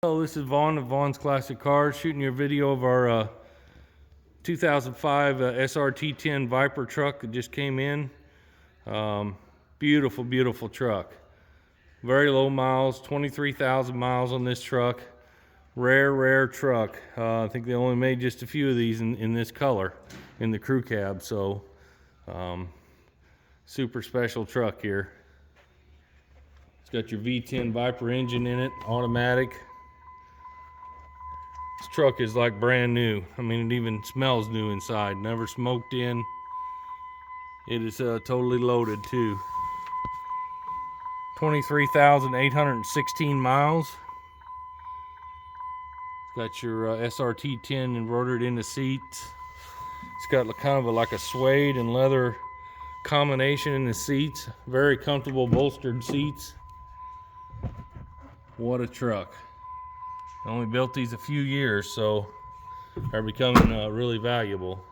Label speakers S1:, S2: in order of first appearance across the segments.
S1: Hello, this is Vaughn of Vaughn's Classic Cars, shooting your video of our 2005 SRT 10 Viper truck that just came in. Beautiful, beautiful truck. Very low miles, 23,000 miles on this truck. Rare truck. I think they only made just a few of these in this color in the crew cab, so super special truck here. It's got your V10 Viper engine in it, automatic. This truck is like brand new. I mean, it even smells new inside. Never smoked in. It is totally loaded too. 23,816 miles. It's got your SRT 10 embroidered in the seats. It's got kind of like a suede and leather combination in the seats. Very comfortable bolstered seats. What a truck. I only built these a few years, so they're becoming really valuable.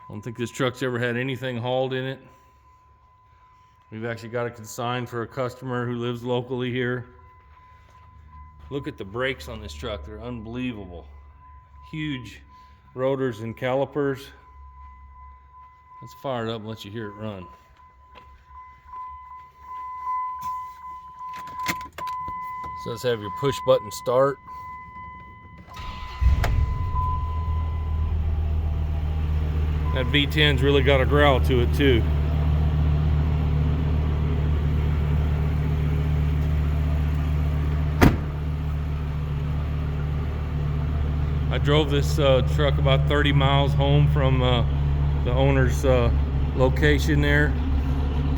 S1: I don't think this truck's ever had anything hauled in it. We've actually got it consigned for a customer who lives locally here. Look at the brakes on this truck, they're unbelievable. Huge rotors and calipers. Let's fire it up and let you hear it run. So let's have your push button start. That V10's really got a growl to it too. I drove this truck about 30 miles home from the owner's location there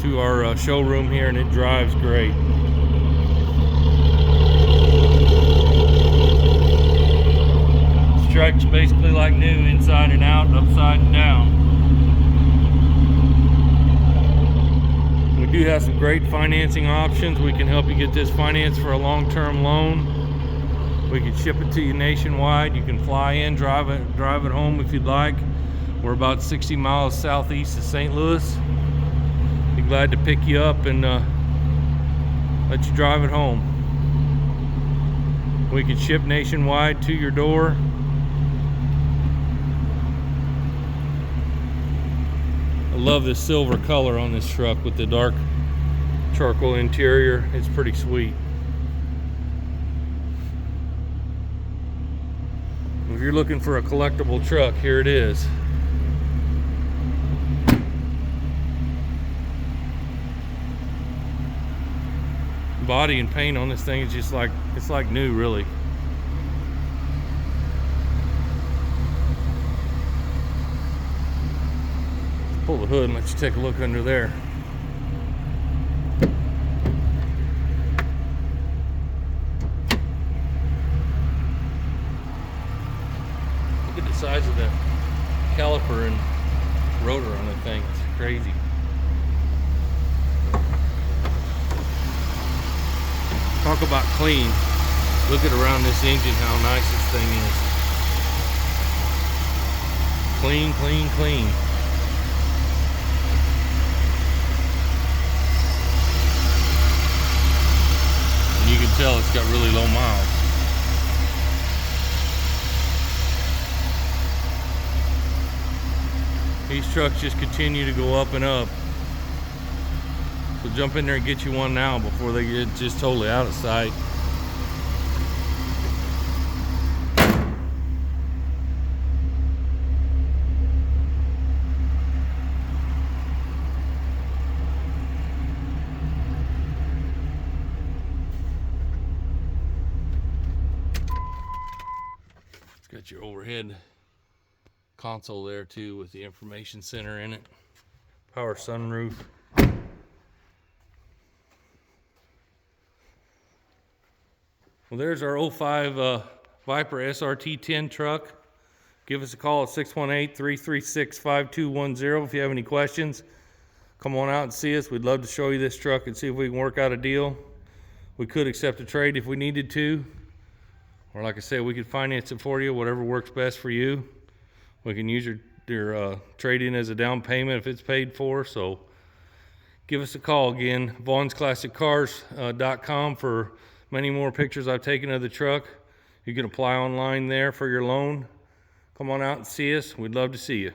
S1: to our showroom here, and it drives great. Truck's basically like new, inside and out, upside and down. We do have some great financing options. We can help you get this financed for a long-term loan. We can ship it to you nationwide. You can fly in, drive it home if you'd like. We're about 60 miles southeast of St. Louis. Be glad to pick you up and let you drive it home. We can ship nationwide to your door. I love this silver color on this truck with the dark charcoal interior. It's pretty sweet. If you're looking for a collectible truck, here it is. Body and paint on this thing is just like, it's like new, really. Pull the hood and let you take a look under there. Look at the size of that caliper and rotor on the thing. It's crazy. Talk about clean. Look at around this engine, how nice this thing is. Clean, clean, clean. You can tell it's got really low miles. These trucks just continue to go up and up. So jump in there and get you one now before they get just totally out of sight. Got your overhead console there too with the information center in it. Power sunroof. Well, there's our 05 Viper SRT 10 truck. Give us a call at 618-336-5210 if you have any questions. Come on out and see us. We'd love to show you this truck and see if we can work out a deal. We could accept a trade if we needed to. Or like I said, we could finance it for you, whatever works best for you. We can use your trade-in as a down payment if it's paid for. So give us a call again, vaughnsclassiccars.com for many more pictures I've taken of the truck. You can apply online there for your loan. Come on out and see us. We'd love to see you.